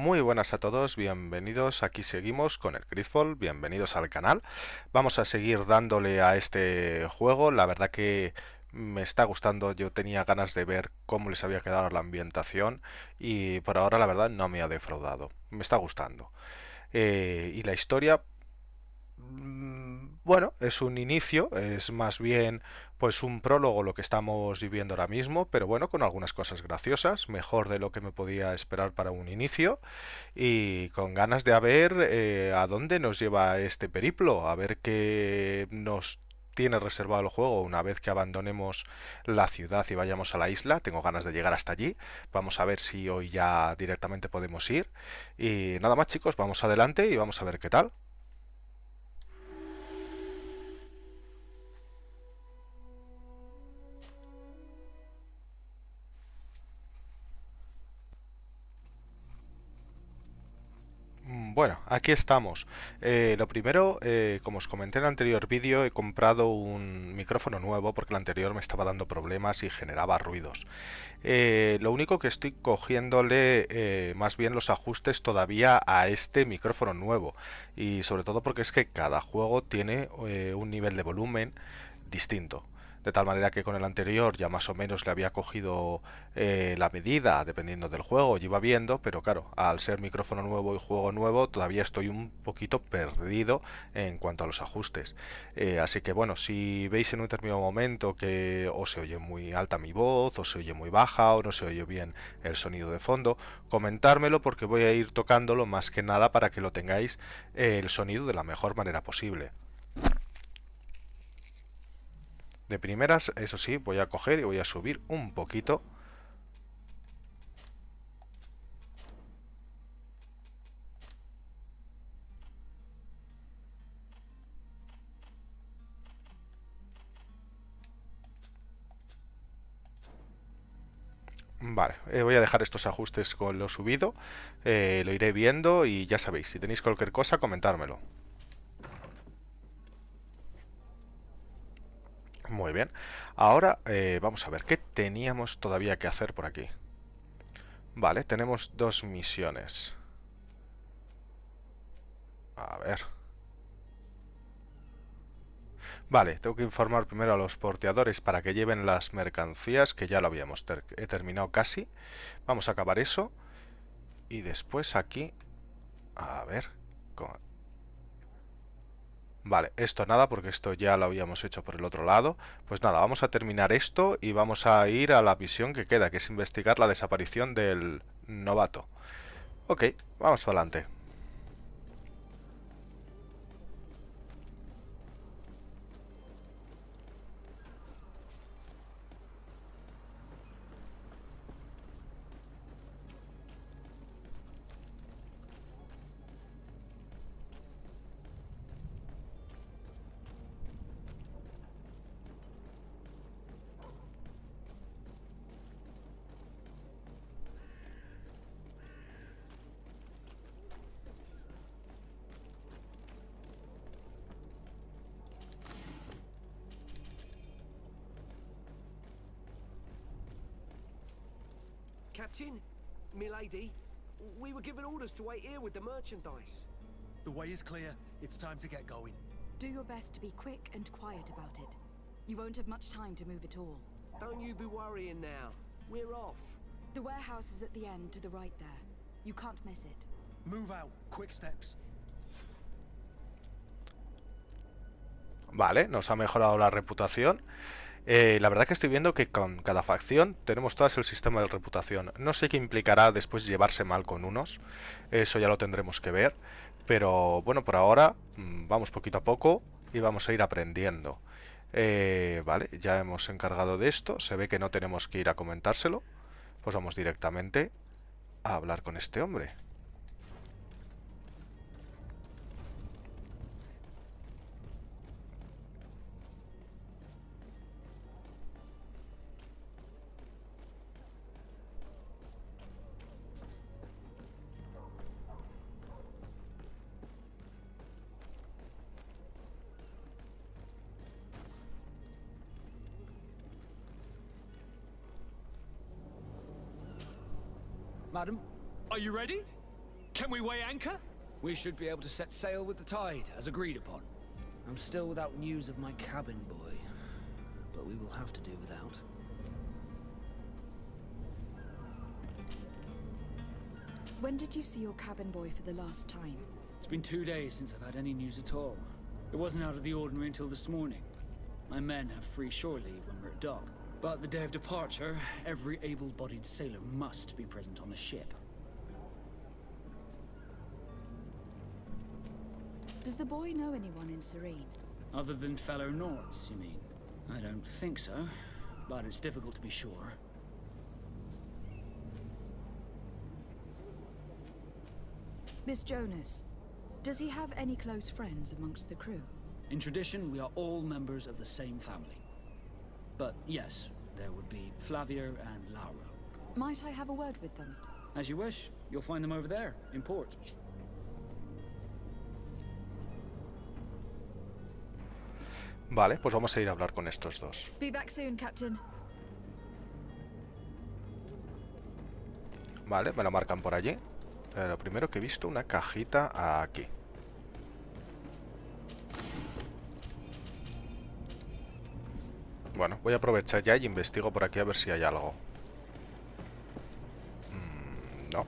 Muy buenas a todos, bienvenidos, aquí seguimos con el GREEDFALL, bienvenidos al canal. Vamos a seguir dándole a este juego, la verdad que me está gustando, yo tenía ganas de ver cómo les había quedado la ambientación y por ahora la verdad no me ha defraudado, me está gustando. Y la historia, bueno, es un inicio, es más bien pues un prólogo lo que estamos viviendo ahora mismo, pero bueno, con algunas cosas graciosas, mejor de lo que me podía esperar para un inicio y con ganas de ver a dónde nos lleva este periplo, a ver qué nos tiene reservado el juego una vez que abandonemos la ciudad y vayamos a la isla. Tengo ganas de llegar hasta allí. Vamos a ver si hoy ya directamente podemos ir. Y nada más chicos, vamos adelante y vamos a ver qué tal. Bueno, aquí estamos. Lo primero, como os comenté en el anterior vídeo, he comprado un micrófono nuevo porque el anterior me estaba dando problemas y generaba ruidos. Lo único que estoy cogiéndole más bien los ajustes todavía a este micrófono nuevo y sobre todo porque es que cada juego tiene un nivel de volumen distinto. De tal manera que con el anterior ya más o menos le había cogido la medida dependiendo del juego y iba viendo, pero claro, al ser micrófono nuevo y juego nuevo todavía estoy un poquito perdido en cuanto a los ajustes. Así que bueno, si veis en un determinado momento que o se oye muy alta mi voz, o se oye muy baja, o no se oye bien el sonido de fondo, comentármelo porque voy a ir tocándolo más que nada para que lo tengáis el sonido de la mejor manera posible. De primeras, eso sí, voy a coger y voy a subir un poquito. Vale, voy a dejar estos ajustes con lo subido, lo iré viendo y ya sabéis, si tenéis cualquier cosa, comentármelo. Muy bien, ahora vamos a ver qué teníamos todavía que hacer por aquí. Vale, tenemos dos misiones. A ver. Vale, tengo que informar primero a los porteadores para que lleven las mercancías, que ya lo habíamos terminado casi. Vamos a acabar eso. Y después aquí... A ver... Vale, esto nada, porque esto ya lo habíamos hecho por el otro lado. Pues nada, vamos a terminar esto y vamos a ir a la misión que queda, que es investigar la desaparición del novato. Ok, vamos para adelante. Captain, milady, we were given orders to wait here with the merchandise. The way is clear. It's time to get going. Do your best to be quick and quiet about it. You won't have much time to move it all. Don't you be worrying now. We're off. The warehouse is at the end to the right there. You can't miss it. Move out. Quick steps. Vale, nos ha mejorado la reputación. La verdad que estoy viendo que con cada facción tenemos todas el sistema de reputación. No sé qué implicará después llevarse mal con unos. Eso ya lo tendremos que ver. Pero bueno, por ahora vamos poquito a poco y vamos a ir aprendiendo. Vale, ya hemos encargado de esto. Se ve que no tenemos que ir a comentárselo. Pues vamos directamente a hablar con este hombre. Madam, are you ready? Can we weigh anchor? We should be able to set sail with the tide, as agreed upon. I'm still without news of my cabin boy, but we will have to do without. When did you see your cabin boy for the last time? It's been 2 days since I've had any news at all. It wasn't out of the ordinary until this morning. My men have free shore leave when we're at dock. But the day of departure, every able-bodied sailor must be present on the ship. Does the boy know anyone in Serene? Other than fellow Nords, you mean? I don't think so, but it's difficult to be sure. Miss Jonas, does he have any close friends amongst the crew? In tradition, we are all members of the same family. But yes, there would be Flavia and Laura. Might I have a word with them? As you wish. You'll find them over there, in port. Vale, pues vamos a ir a hablar con estos dos. Be back soon, Captain. Vale, me lo marcan por allí. Lo primero que he visto, una cajita aquí. Bueno, voy a aprovechar ya y investigo por aquí a ver si hay algo. No.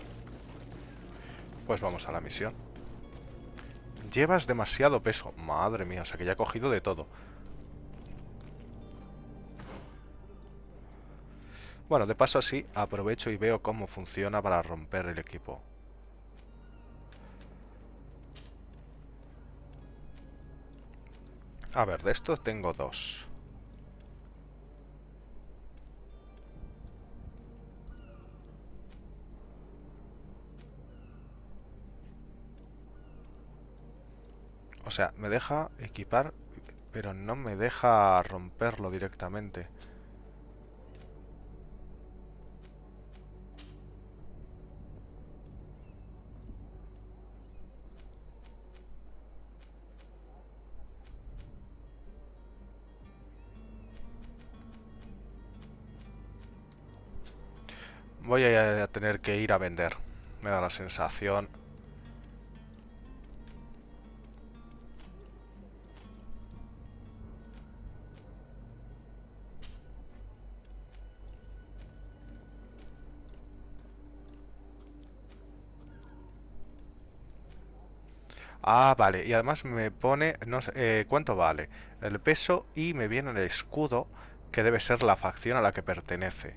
Pues vamos a la misión. Llevas demasiado peso. Madre mía, o sea que ya he cogido de todo. Bueno, de paso así aprovecho y veo cómo funciona para romper el equipo. A ver, de estos tengo dos. O sea, me deja equipar, pero no me deja romperlo directamente. Voy a tener que ir a vender. Me da la sensación. Ah, vale. Y además me pone, no sé, ¿cuánto vale? El peso y me viene el escudo, que debe ser la facción a la que pertenece.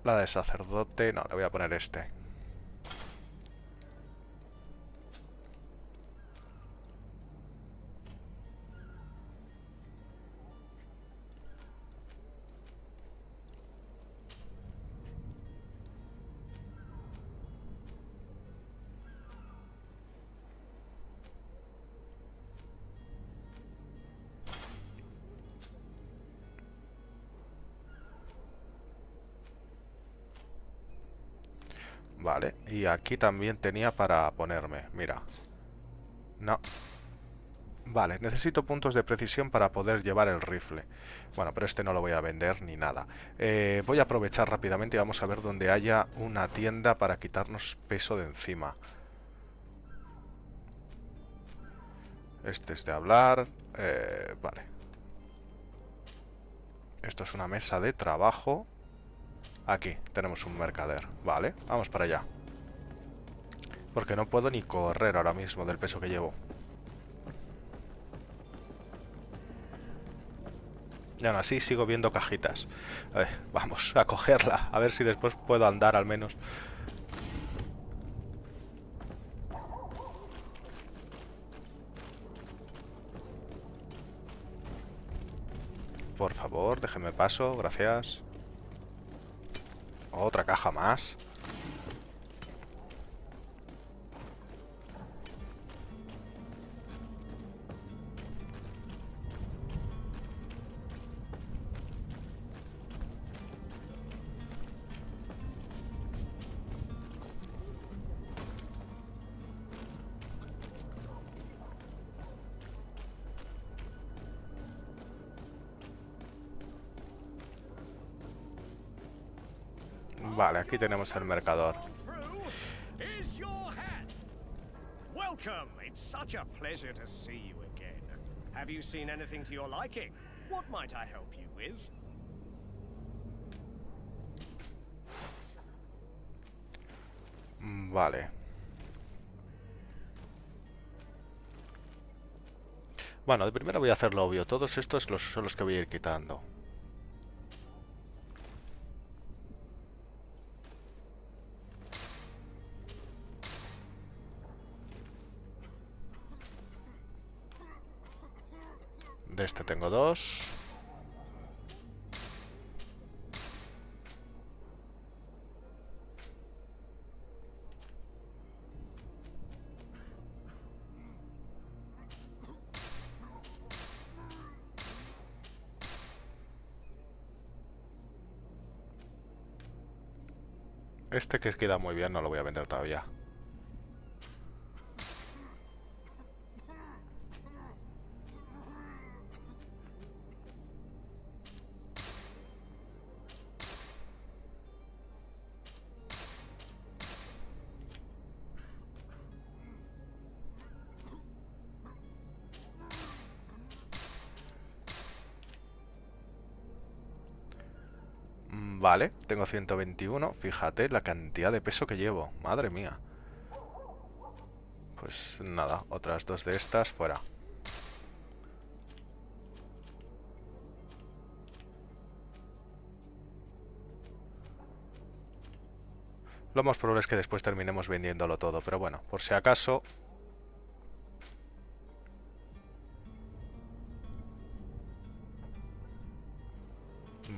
La de sacerdote, no, le voy a poner este. Vale, y aquí también tenía para ponerme, mira. No. Vale, necesito puntos de precisión para poder llevar el rifle. Bueno, pero este no lo voy a vender ni nada. Voy a aprovechar rápidamente y vamos a ver donde haya una tienda para quitarnos peso de encima. Este es de hablar. Vale. Esto es una mesa de trabajo. Aquí tenemos un mercader. Vale, vamos para allá. Porque no puedo ni correr ahora mismo del peso que llevo. Y aún así sigo viendo cajitas. Vamos a cogerla. A ver si después puedo andar al menos. Por favor, déjenme paso. Gracias. Otra caja más. Vale, aquí tenemos el mercador. Here's your hat. Welcome. It's such a pleasure to see you again. Have you seen anything to your liking? What might I help you with? Vale. Bueno, de primero voy a hacer lo obvio. Todos estos son los que voy a ir quitando. De este tengo 2. Este que queda muy bien, no lo voy a vender todavía. Vale, tengo 121. Fíjate la cantidad de peso que llevo. Madre mía. Pues nada, otras 2 de estas fuera. Lo más probable es que después terminemos vendiéndolo todo, pero bueno, por si acaso.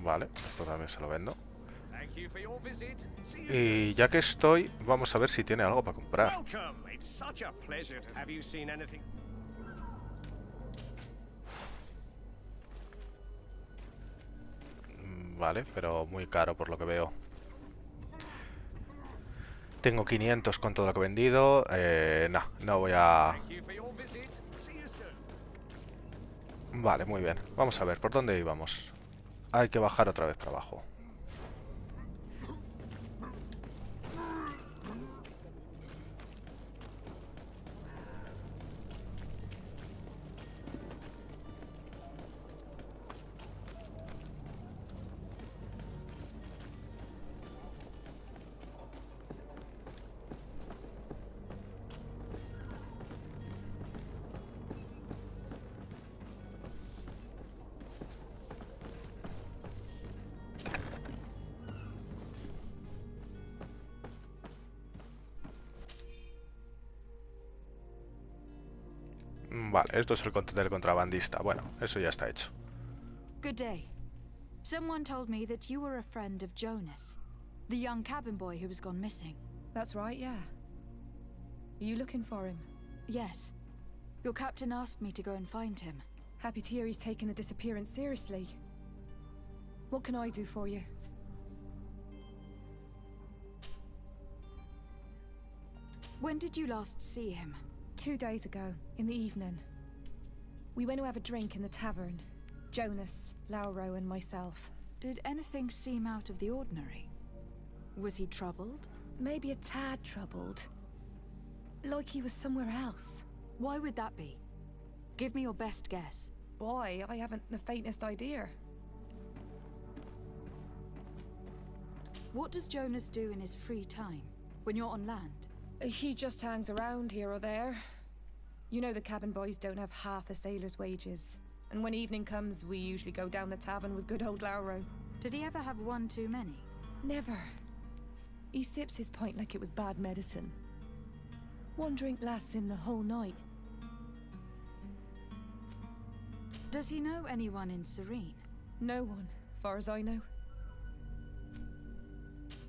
Vale, esto también se lo vendo. Y ya que estoy, vamos a ver si tiene algo para comprar. Vale, pero muy caro por lo que veo. Tengo 500 con todo lo que he vendido. No voy a... Vale, muy bien. Vamos a ver, ¿por dónde íbamos? Hay que bajar otra vez para abajo. Vale, esto es el del contrabandista. Bueno, eso ya está hecho. Good day. Someone told me that you were a friend of Jonas, the young cabin boy who has gone missing. That's right, yeah. Are you looking for him? Yes. Your captain asked me to go and find him. Happy to hear he's taken the disappearance seriously. What can I do for you? When did you last see him? 2 days ago, in the evening. We went to have a drink in the tavern. Jonas, Lauro and myself. Did anything seem out of the ordinary? Was he troubled? Maybe a tad troubled. Like he was somewhere else. Why would that be? Give me your best guess. Boy, I haven't the faintest idea. What does Jonas do in his free time, when you're on land? He just hangs around here or there. You know the cabin boys don't have half a sailor's wages. And when evening comes, we usually go down the tavern with good old Lauro. Did he ever have one too many? Never. He sips his pint like it was bad medicine. One drink lasts him the whole night. Does he know anyone in Serene? No one, far as I know.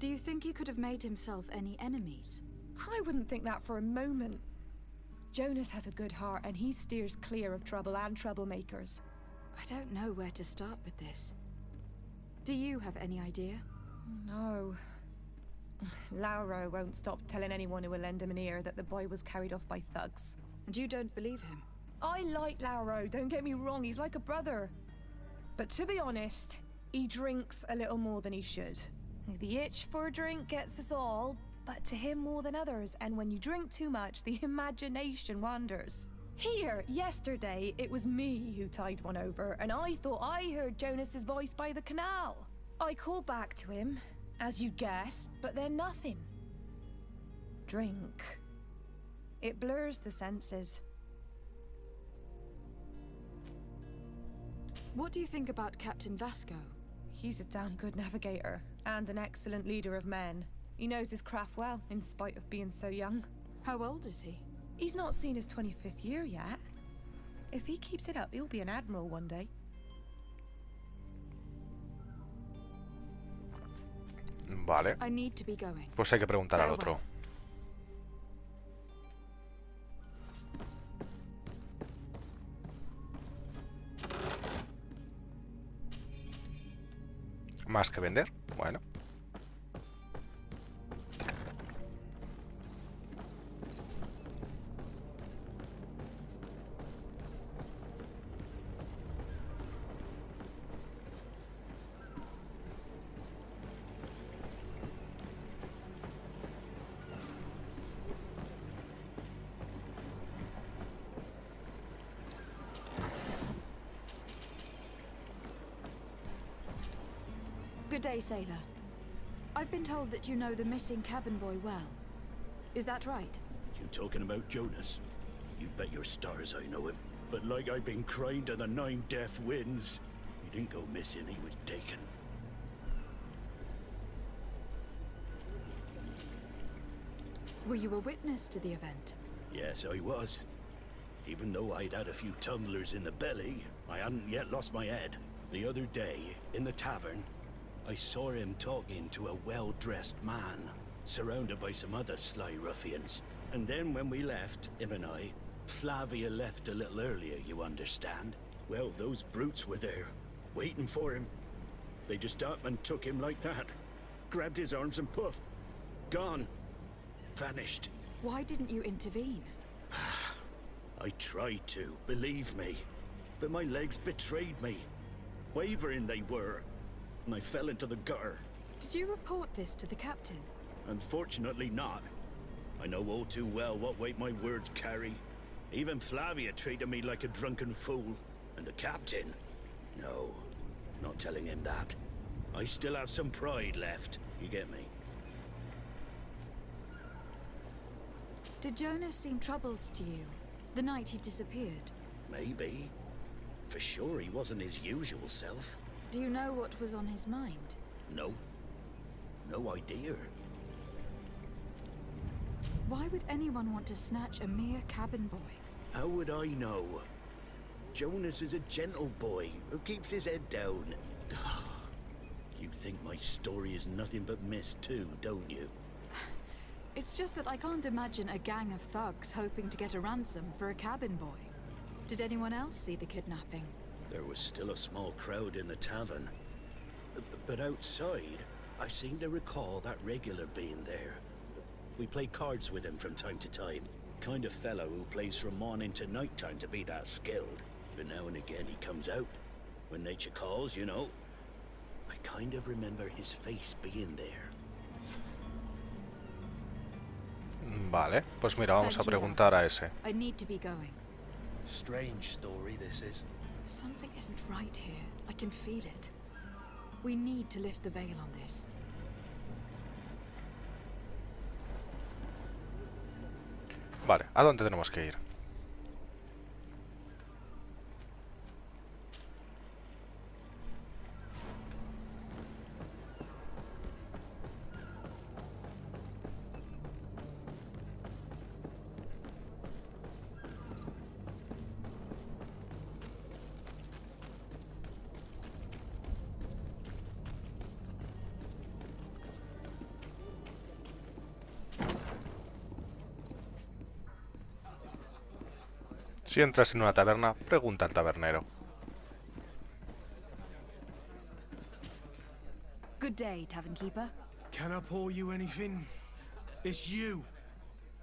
Do you think he could have made himself any enemies? I wouldn't think that for a moment. Jonas has a good heart and he steers clear of trouble and troublemakers. I don't know where to start with this. Do you have any idea? No. Lauro won't stop telling anyone who will lend him an ear that the boy was carried off by thugs. And you don't believe him? I like Lauro, don't get me wrong, he's like a brother. But to be honest, he drinks a little more than he should. The itch for a drink gets us all, but to him more than others, and when you drink too much, the imagination wanders. Here, yesterday, it was me who tied one over, and I thought I heard Jonas's voice by the canal. I called back to him, as you guessed, but then nothing. Drink. It blurs the senses. What do you think about Captain Vasco? He's a damn good navigator, and an excellent leader of men. He knows his craft well, in spite of being so young. How old is he? He's not seen his 25th year yet. If he keeps it up, he'll be an admiral one day. Vale. I need to be going. Pues hay que preguntar al otro. Más que vender. Bueno. Good day, sailor. I've been told that you know the missing cabin boy well. Is that right? You talking about Jonas? You bet your stars I know him. But like I've been crying to the 9 deaf winds, he didn't go missing, he was taken. Were you a witness to the event? Yes, I was. Even though I'd had a few tumblers in the belly, I hadn't yet lost my head. The other day, in the tavern, I saw him talking to a well-dressed man, surrounded by some other sly ruffians. And then when we left, him and I, Flavia left a little earlier, you understand. Well, those brutes were there, waiting for him. They just up and took him like that. Grabbed his arms and poof, gone. Vanished. Why didn't you intervene? I tried to, believe me. But my legs betrayed me. Wavering they were. And I fell into the gutter. Did you report this to the captain? Unfortunately not. I know all too well what weight my words carry. Even Flavia treated me like a drunken fool. And the captain? No, not telling him that. I still have some pride left, you get me? Did Jonas seem troubled to you the night he disappeared? Maybe. For sure he wasn't his usual self. Do you know what was on his mind? No. No idea. Why would anyone want to snatch a mere cabin boy? How would I know? Jonas is a gentle boy who keeps his head down. You think my story is nothing but mist too, don't you? It's just that I can't imagine a gang of thugs hoping to get a ransom for a cabin boy. Did anyone else see the kidnapping? There was still a small crowd in the tavern. But outside, I seem to recall that regular being there. We play cards with him from time to time. Kind of fellow who plays from morning to night time to be that skilled. But now and again he comes out. When nature calls, you know. I kind of remember his face being there. Vale, pues mira, vamos a preguntar a ese. I need to be going. Strange story this is. Something isn't right here. I can feel it. We need to lift the veil on this. Vale, ¿a dónde tenemos que ir? Si entras en una taberna, pregunta al tabernero. Good day, tavern keeper. Can I pour you anything? It's you.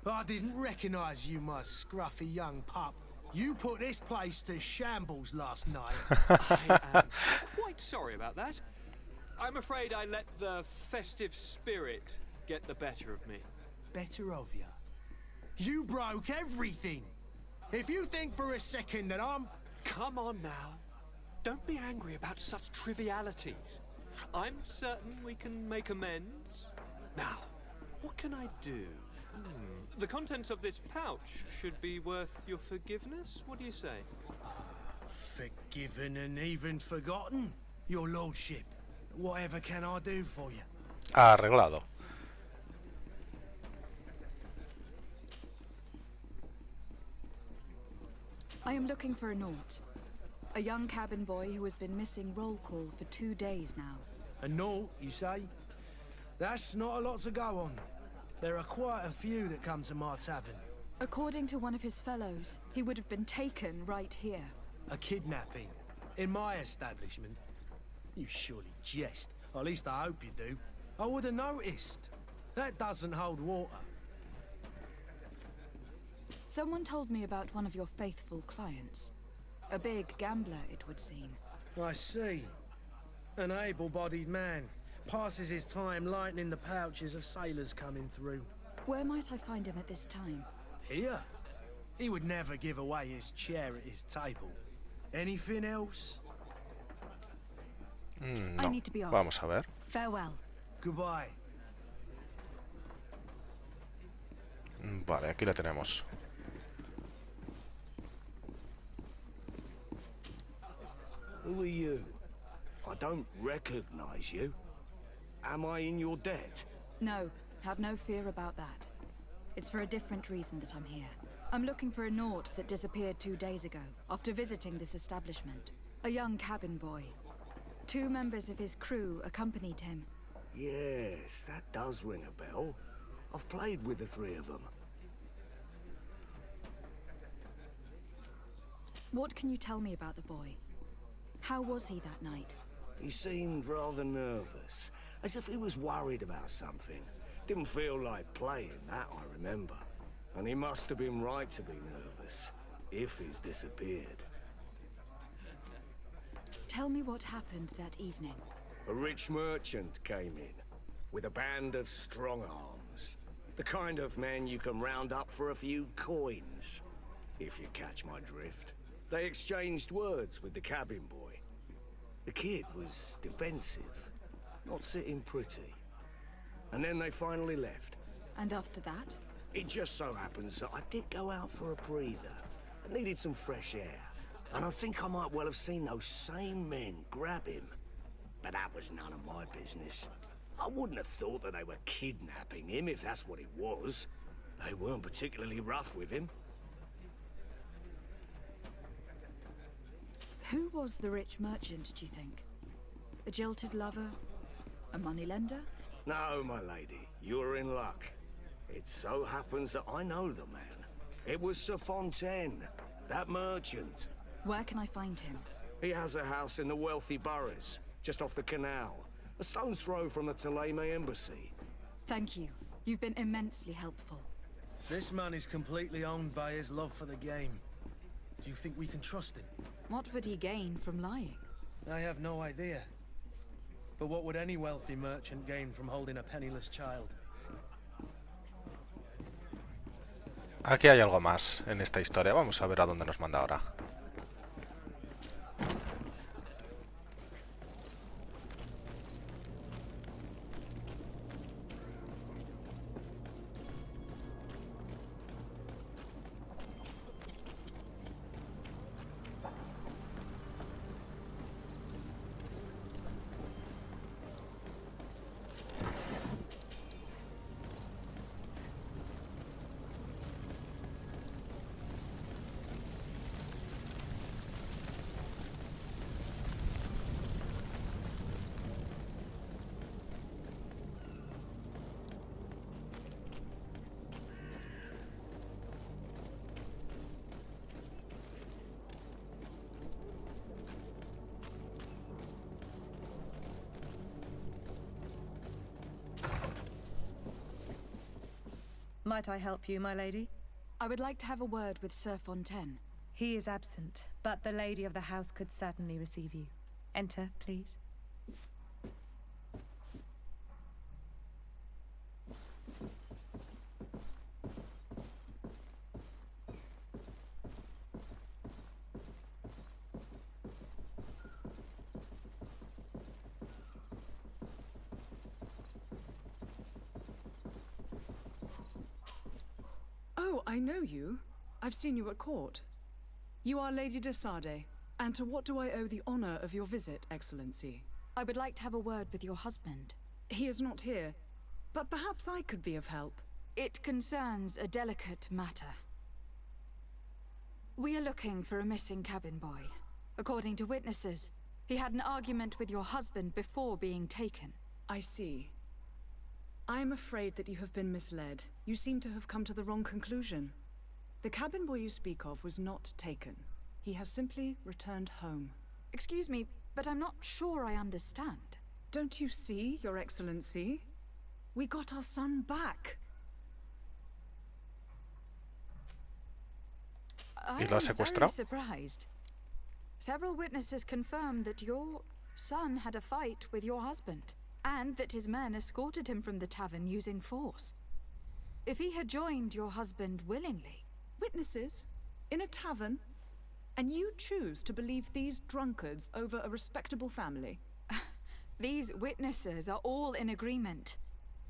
I didn't recognize you, my scruffy young pup. You put this place to shambles last night. I am quite sorry about that. I'm afraid I let the festive spirit get the better of me. Better of you. You broke everything. If you think for a second that I'm... Come on now. Don't be angry about such trivialities. I'm certain we can make amends. Now, what can I do? The contents of this pouch should be worth your forgiveness. What do you say? Forgiven and even forgotten, your lordship. Whatever can I do for you? Arreglado. I am looking for a Naut. A young cabin boy who has been missing roll call for 2 days now. A Naut, you say? That's not a lot to go on. There are quite a few that come to my tavern. According to one of his fellows, he would have been taken right here. A kidnapping? In my establishment? You surely jest. At least I hope you do. I would have noticed. That doesn't hold water. Someone told me about one of your faithful clients. A big gambler, it would seem. I see. An able-bodied man. Passes his time lightening the pouches of sailors coming through. Where might I find him at this time? Here? He would never give away his chair at his table. Anything else? I No. need to be off. Vamos a ver. Farewell. Goodbye. Vale, aquí la tenemos. Who are you? I don't recognize you. Am I in your debt? No, have no fear about that. It's for a different reason that I'm here. I'm looking for a Naut that disappeared 2 days ago, after visiting this establishment. A young cabin boy. 2 members of his crew accompanied him. Yes, that does ring a bell. I've played with the 3 of them. What can you tell me about the boy? How was he that night? He seemed rather nervous, as if he was worried about something. Didn't feel like playing, that I remember. And he must have been right to be nervous, if he's disappeared. Tell me what happened that evening. A rich merchant came in, with a band of strong arms. The kind of men you can round up for a few coins, if you catch my drift. They exchanged words with the cabin boy. The kid was defensive, not sitting pretty. And then they finally left. And after that? It just so happens that I did go out for a breather. I needed some fresh air. And I think I might well have seen those same men grab him. But that was none of my business. I wouldn't have thought that they were kidnapping him if that's what it was. They weren't particularly rough with him. Who was the rich merchant, do you think? A jilted lover? A moneylender? No, my lady, you're in luck. It so happens that I know the man. It was Sir Fontaine, that merchant. Where can I find him? He has a house in the wealthy boroughs, just off the canal. A stone's throw from the Teleme embassy. Thank you. You've been immensely helpful. This man is completely owned by his love for the game. Do you think we can trust him? What would he gain from lying? I have no idea. But what would any wealthy merchant gain from holding a penniless child? Aquí hay algo más en esta historia. Vamos a ver a dónde nos manda ahora. Might I help you, my lady? I would like to have a word with Sir Fontaine. He is absent, but the lady of the house could certainly receive you. Enter, please. I know you. I've seen you at court. You are Lady de Sade. And to what do I owe the honor of your visit, Excellency? I would like to have a word with your husband. He is not here, but perhaps I could be of help. It concerns a delicate matter. We are looking for a missing cabin boy. According to witnesses, he had an argument with your husband before being taken. I see. I am afraid that you have been misled. You seem to have come to the wrong conclusion. The cabin boy you speak of was not taken. He has simply returned home. Excuse me, but I'm not sure I understand. Don't you see, Your Excellency? We got our son back. ¿Y lo ha I'm very secuestrado? surprised. Several witnesses confirmed that your son had a fight with your husband, and that his men escorted him from the tavern using force. If he had joined your husband willingly... Witnesses? In a tavern? And you choose to believe these drunkards over a respectable family? These witnesses are all in agreement,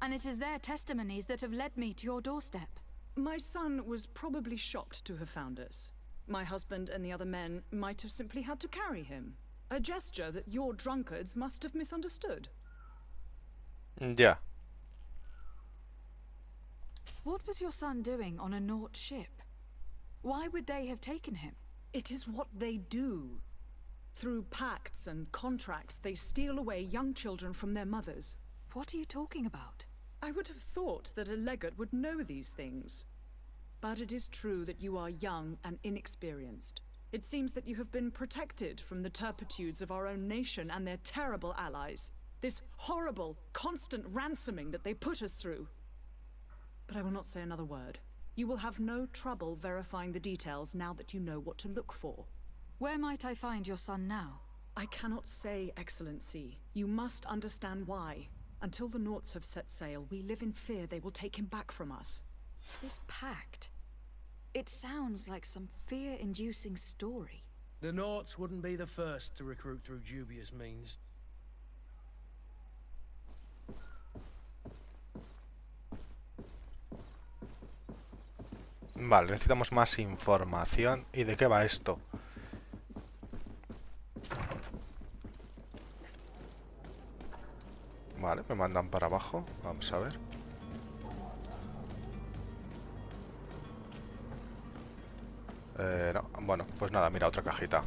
and it is their testimonies that have led me to your doorstep. My son was probably shocked to have found us. My husband and the other men might have simply had to carry him. A gesture that your drunkards must have misunderstood. Ya. What was your son doing on a Naut ship? Why would they have taken him? It is what they do. Through pacts and contracts, they steal away young children from their mothers. What are you talking about? I would have thought that a legate would know these things. But it is true that you are young and inexperienced. It seems that you have been protected from the turpitudes of our own nation and their terrible allies. This horrible, constant ransoming that they put us through. But I will not say another word. You will have no trouble verifying the details now that you know what to look for. Where might I find your son now? I cannot say, Excellency. You must understand why. Until the Nauts have set sail, we live in fear they will take him back from us. This pact... It sounds like some fear-inducing story. The Nauts wouldn't be the first to recruit through dubious means. Vale, necesitamos más información. ¿Y de qué va esto? Vale, me mandan para abajo. Vamos a ver. No, bueno, pues nada, mira, otra cajita.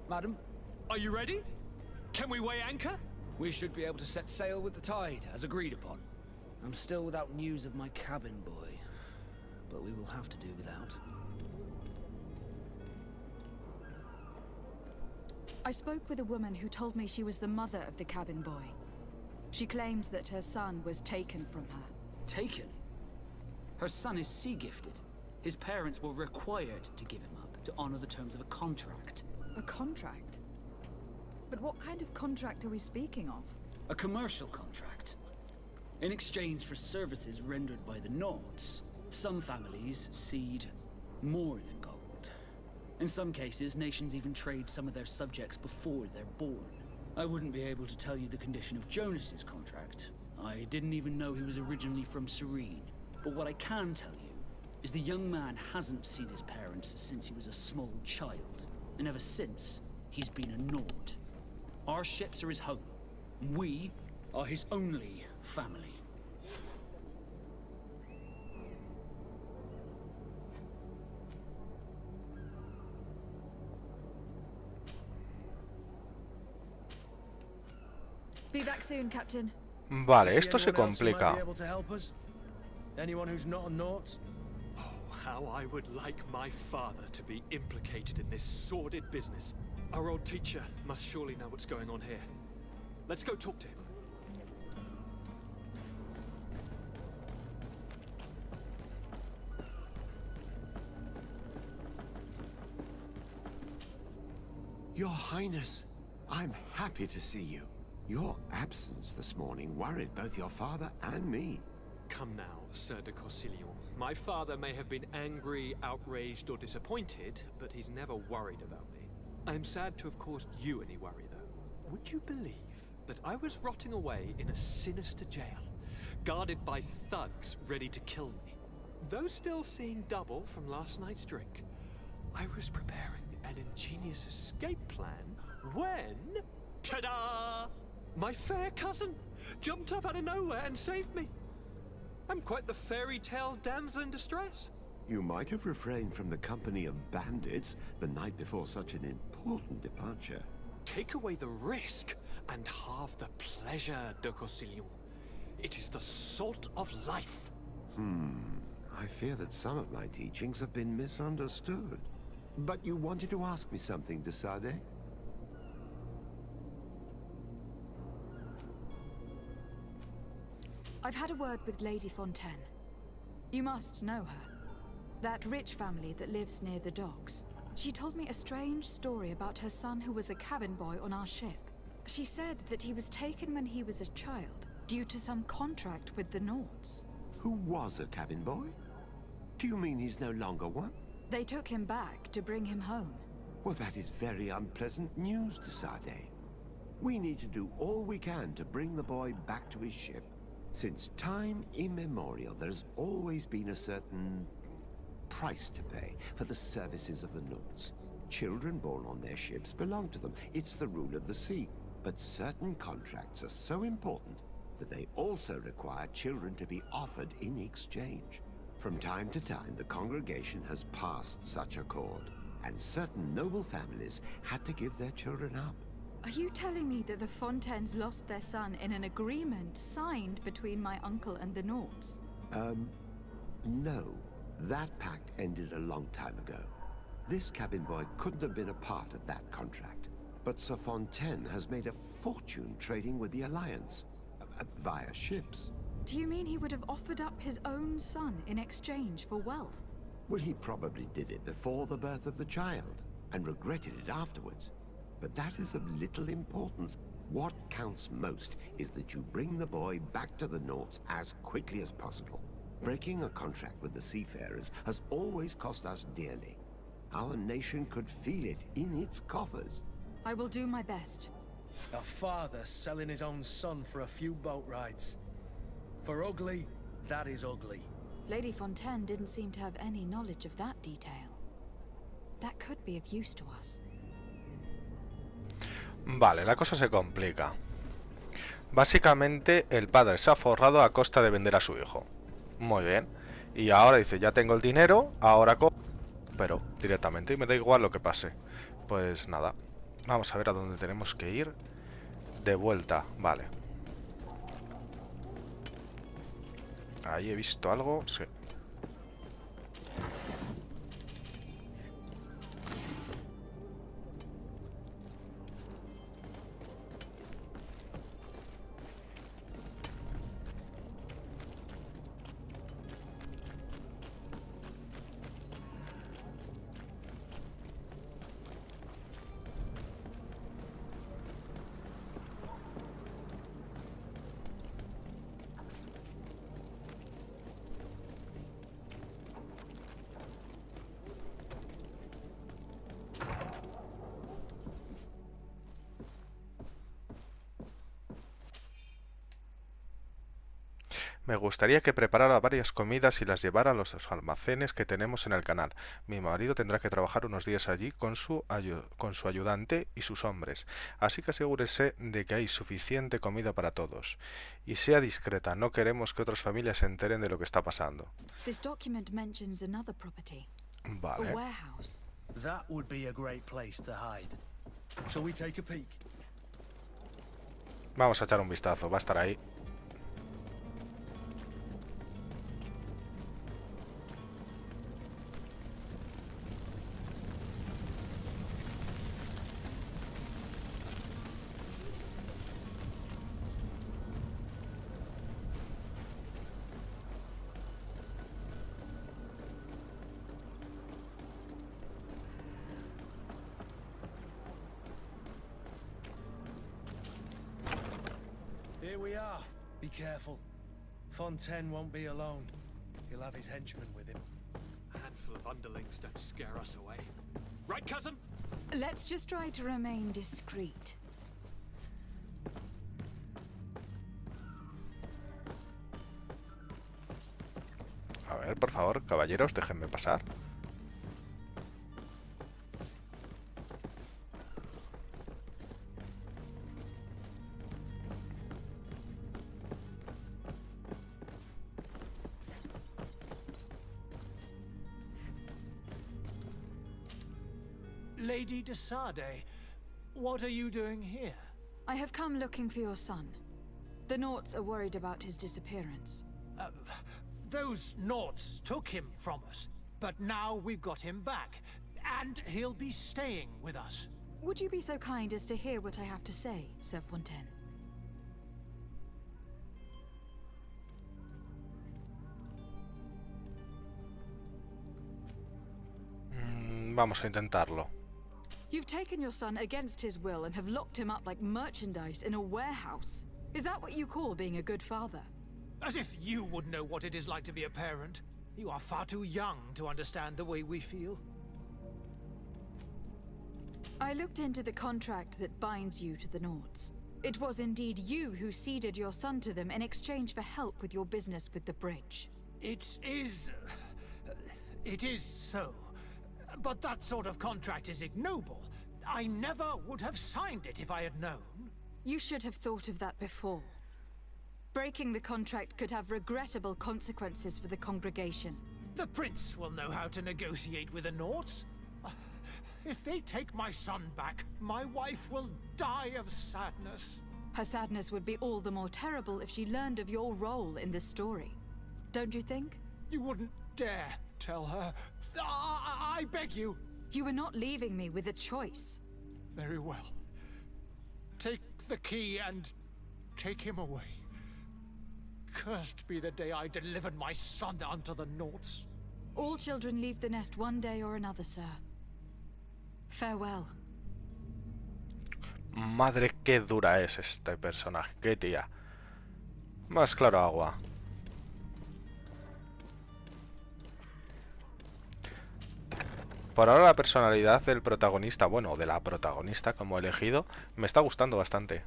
Madam? Are you ready? Can we weigh anchor? We should be able to set sail with the tide, as agreed upon. I'm still without news of my cabin boy, but we will have to do without. I spoke with a woman who told me she was the mother of the cabin boy. She claims that her son was taken from her. Taken? Her son is sea-gifted. His parents were required to give him up to honor the terms of a contract. A contract? But what kind of contract are we speaking of? A commercial contract. In exchange for services rendered by the Nauts, some families cede more than gold. In some cases, nations even trade some of their subjects before they're born. I wouldn't be able to tell you the condition of Jonas's contract. I didn't even know he was originally from Serene. But what I can tell you is the young man hasn't seen his parents since he was a small child. And ever since, he's been a Naut. Our ships are his home. We are his only family. Be back soon, Captain. Vale, esto se complica. Anyone who's not a Naut? how I would like my father to be implicated in this sordid business. Our old teacher must surely know what's going on here. Let's go talk to him. Your Highness, I'm happy to see you. Your absence this morning worried both your father and me. Come now, Sir de Corsillon. My father may have been angry, outraged, or disappointed, but he's never worried about me. I'm sad to have caused you any worry, though. Would you believe that I was rotting away in a sinister jail, guarded by thugs ready to kill me? Though still seeing double from last night's drink, I was preparing an ingenious escape plan when... ta-da! My fair cousin jumped up out of nowhere and saved me. I'm quite the fairy tale damsel in distress. You might have refrained from the company of bandits the night before such an important departure. Take away the risk and halve the pleasure, de Corsillon. It is the salt of life. I fear that some of my teachings have been misunderstood. But you wanted to ask me something, de Sade? I've had a word with Lady Fontaine. You must know her. That rich family that lives near the docks. She told me a strange story about her son who was a cabin boy on our ship. She said that he was taken when he was a child, due to some contract with the Nords. Who was a cabin boy? Do you mean he's no longer one? They took him back to bring him home. Well, that is very unpleasant news, de Sade. We need to do all we can to bring the boy back to his ship. Since time immemorial, there's always been a certain price to pay for the services of the Nords. Children born on their ships belong to them. It's the rule of the sea. But certain contracts are so important that they also require children to be offered in exchange. From time to time, the congregation has passed such accord, and certain noble families had to give their children up. Are you telling me that the Fontaines lost their son in an agreement signed between my uncle and the Nords? No. That pact ended a long time ago. This cabin boy couldn't have been a part of that contract. But Sir Fontaine has made a fortune trading with the Alliance, via ships. Do you mean he would have offered up his own son in exchange for wealth? Well, he probably did it before the birth of the child, and regretted it afterwards. But that is of little importance. What counts most is that you bring the boy back to the Nords as quickly as possible. Breaking a contract with the seafarers has always cost us dearly. Our nation could feel it in its coffers. I will do my best. A father selling his own son for a few boat rides. For ugly, that is ugly. Lady Fontaine didn't seem to have any knowledge of that detail. That could be of use to us. Vale, la cosa se complica. Básicamente el padre se ha forrado a costa de vender a su hijo. Muy bien. Y ahora dice, ya tengo el dinero, ahora pero directamente, y me da igual lo que pase. Pues nada. Vamos a ver a dónde tenemos que ir. De vuelta, vale. Ahí he visto algo, sí. Me gustaría que preparara varias comidas y las llevara a los almacenes que tenemos en el canal. Mi marido tendrá que trabajar unos días allí con su ayudante y sus hombres, así que asegúrese de que hay suficiente comida para todos. Y sea discreta, no queremos que otras familias se enteren de lo que está pasando. This document mentions another property. Vale. A warehouse. That would be a great place to hide. Shall we take a peek? Vamos a echar un vistazo, va a estar ahí. Here we are. Be careful. Fontaine won't be alone. He'll have his henchmen with him. A handful of underlings don't scare us away. Right, cousin? Let's just try to remain discreet. A ver, por favor, caballeros, déjenme pasar. Lady de Sade, what are you doing here? I have come looking for your son. The Naughts are worried about his disappearance. Those Naughts took him from us, but now we've got him back, and he'll be staying with us. Would you be so kind as to hear what I have to say, Sir Fontaine? Vamos a intentarlo. You've taken your son against his will and have locked him up like merchandise in a warehouse. Is that what you call being a good father? As if you would know what it is like to be a parent. You are far too young to understand the way we feel. I looked into the contract that binds you to the Naughts. It was indeed you who ceded your son to them in exchange for help with your business with the bridge. It is so. But that sort of contract is ignoble. I never would have signed it if I had known. You should have thought of that before. Breaking the contract could have regrettable consequences for the congregation. The prince will know how to negotiate with the Naughts. If they take my son back, my wife will die of sadness. Her sadness would be all the more terrible if she learned of your role in this story. Don't you think? You wouldn't dare tell her. I beg you. You were not leaving me with a choice. Very well. Take the key and take him away. Cursed be the day I delivered my son unto the Naughts. All children leave the nest one day or another, sir. Farewell. Madre, qué dura es este personaje, qué tía. Más claro agua. Por ahora la personalidad del protagonista, bueno, de la protagonista como he elegido, me está gustando bastante.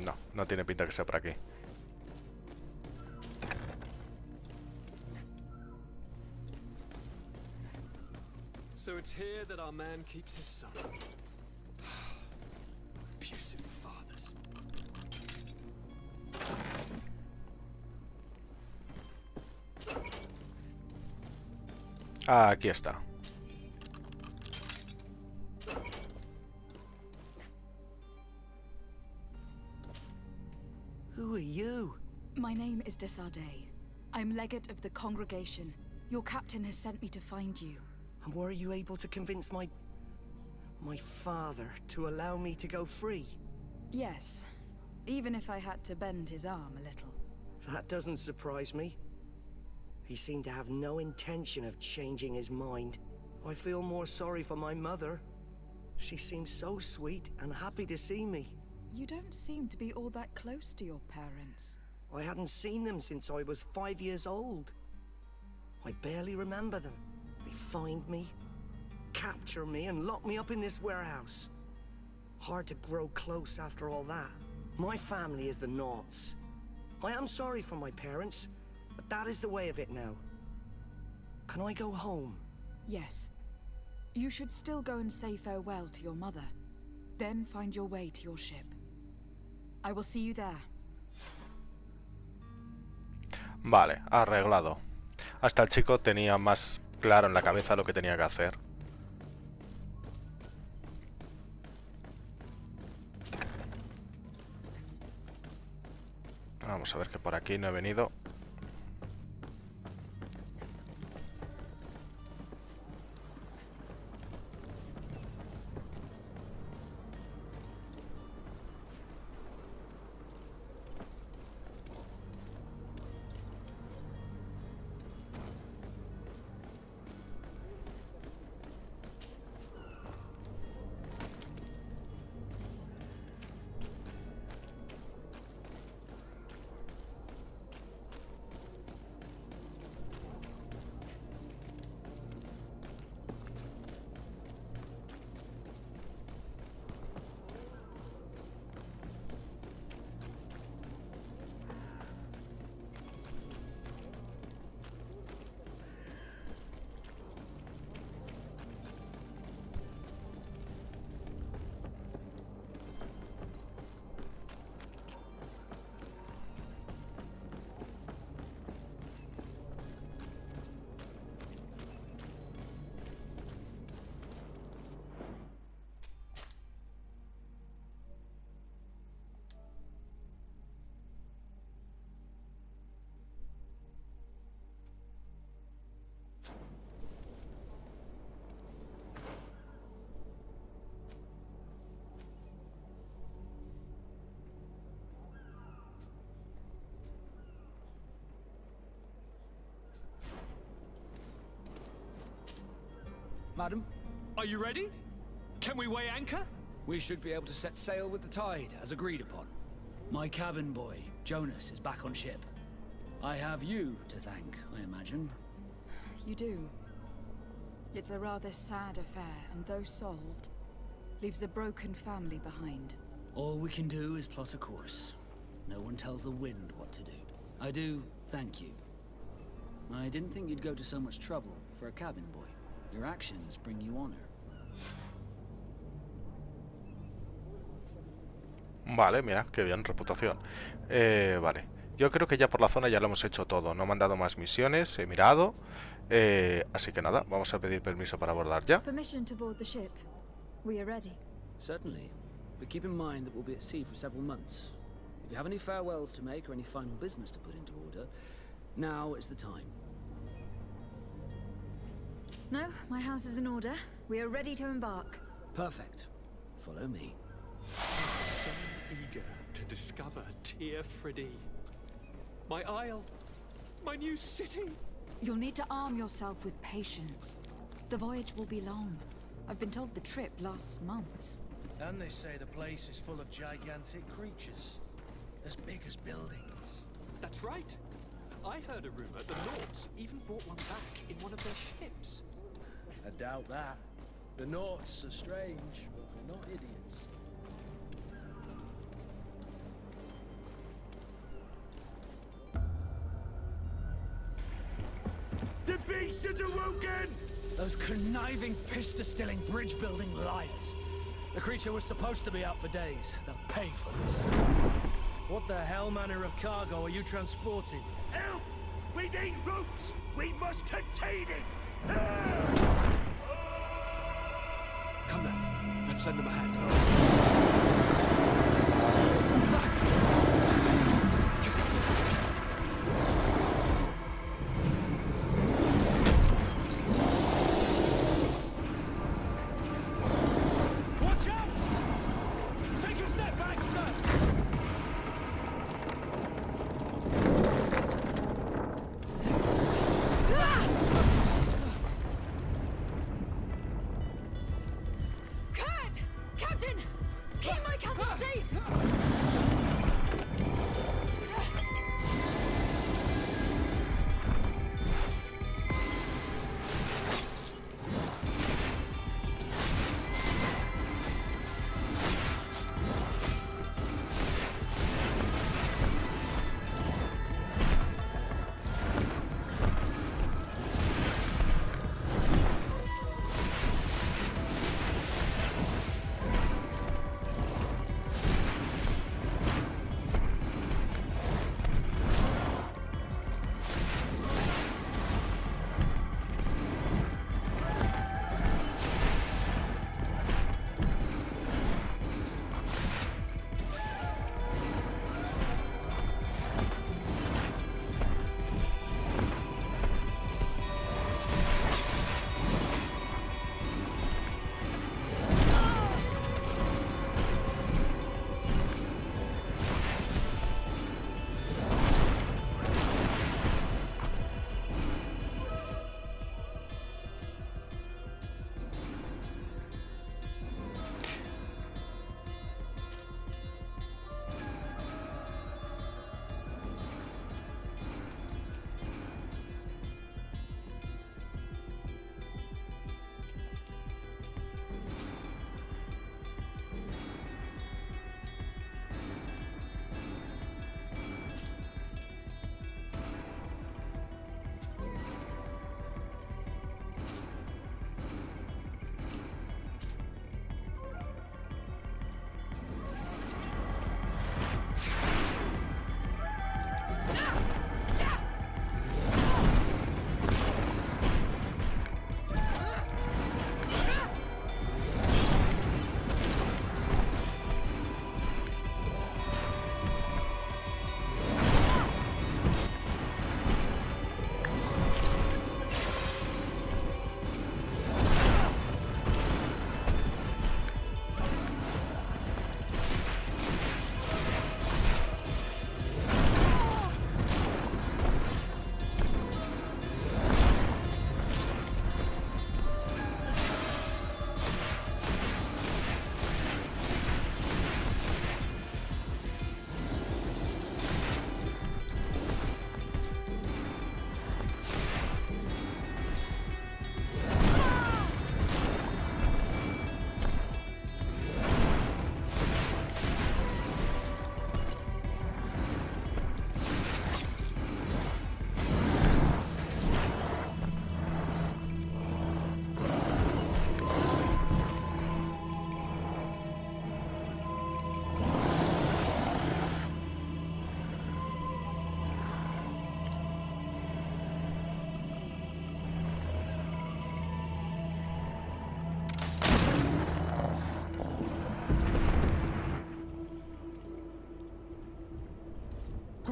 No, no tiene pinta que sea por aquí. So it's here that our man keeps his son. Abusive fathers. Ah, aquí está. Who are you? My name is de Sade. I'm legate of the congregation. Your captain has sent me to find you. And were you able to convince my father to allow me to go free? Yes, even if I had to bend his arm a little. That doesn't surprise me. He seemed to have no intention of changing his mind. I feel more sorry for my mother. She seems so sweet and happy to see me. You don't seem to be all that close to your parents. I hadn't seen them since I was 5 years old. I barely remember them. They find me, capture me, and lock me up in this warehouse. Hard to grow close after all that. My family is the Naughts. I am sorry for my parents, but that is the way of it now. Can I go home? Yes. You should still go and say farewell to your mother. Then find your way to your ship. I will see you there. Vale, arreglado. Hasta el chico tenía más claro en la cabeza lo que tenía que hacer. Vamos a ver que por aquí no he venido. Madam? Are you ready? Can we weigh anchor? We should be able to set sail with the tide, as agreed upon. My cabin boy, Jonas, is back on ship. I have you to thank, I imagine. You do. It's a rather sad affair, and though solved, leaves a broken family behind. All we can do is plot a course. No one tells the wind what to do. I do thank you. I didn't think you'd go to so much trouble for a cabin boy. Your actions bring you honor. Vale, mira, qué bien, reputación. Vale, yo creo que ya por la zona ya lo hemos hecho todo. No me han dado más misiones, he mirado. Así que nada, vamos a pedir permiso para abordar ya. Permission to board the ship. We are ready. Certainly, but keep in mind that we'll be at sea for several months. If you have any farewells to make or any final business to put into order, now is the time. No, my house is in order. We are ready to embark. Perfect. Follow me. So eager to discover Tear-Freddy. My isle. My new city. You'll need to arm yourself with patience. The voyage will be long. I've been told the trip lasts months. And they say the place is full of gigantic creatures. As big as buildings. That's right. I heard a rumor the Nauts even brought one back in one of their ships. I doubt that. The Nauts are strange, but they're not idiots. The beast is awoken! Those conniving, piss-distilling, bridge-building liars. The creature was supposed to be out for days. They'll pay for this. What the hell manner of cargo are you transporting? Help! We need ropes! We must contain it! Help! Come now, let's lend them a hand. Watch out! Take a step back, sir! Kurt! Captain! Keep my cousin safe!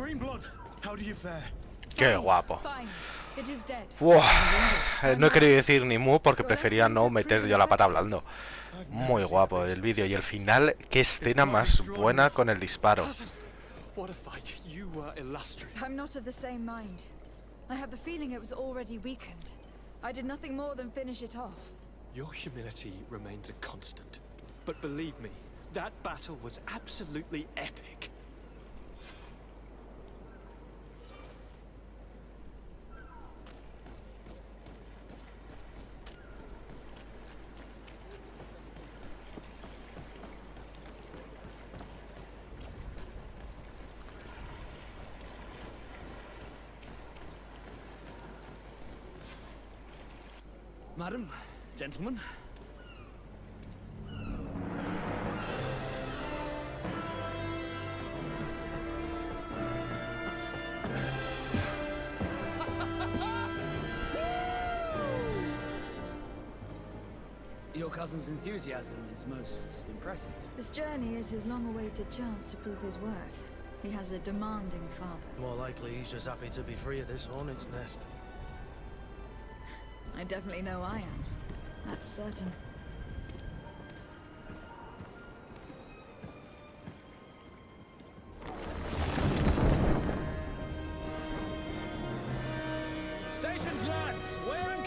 Greenblood, how do you fare? Qué guapo. Fine. It is dead. Uah, no he querido decir ni mu porque prefería no meter yo la pata hablando. Muy guapo el vídeo y el final, qué escena más buena con el disparo. What a fight. You were illustrious. I'm not of the same mind. I have the feeling it was already weakened. I did nothing more than finish it off. Your humility remains a constant. But believe me, that battle was absolutely epic. Madam, gentlemen. Your cousin's enthusiasm is most impressive. This journey is his long-awaited chance to prove his worth. He has a demanding father. More likely he's just happy to be free of this hornet's nest. I definitely know I am. That's certain. Stations, lads! Wear and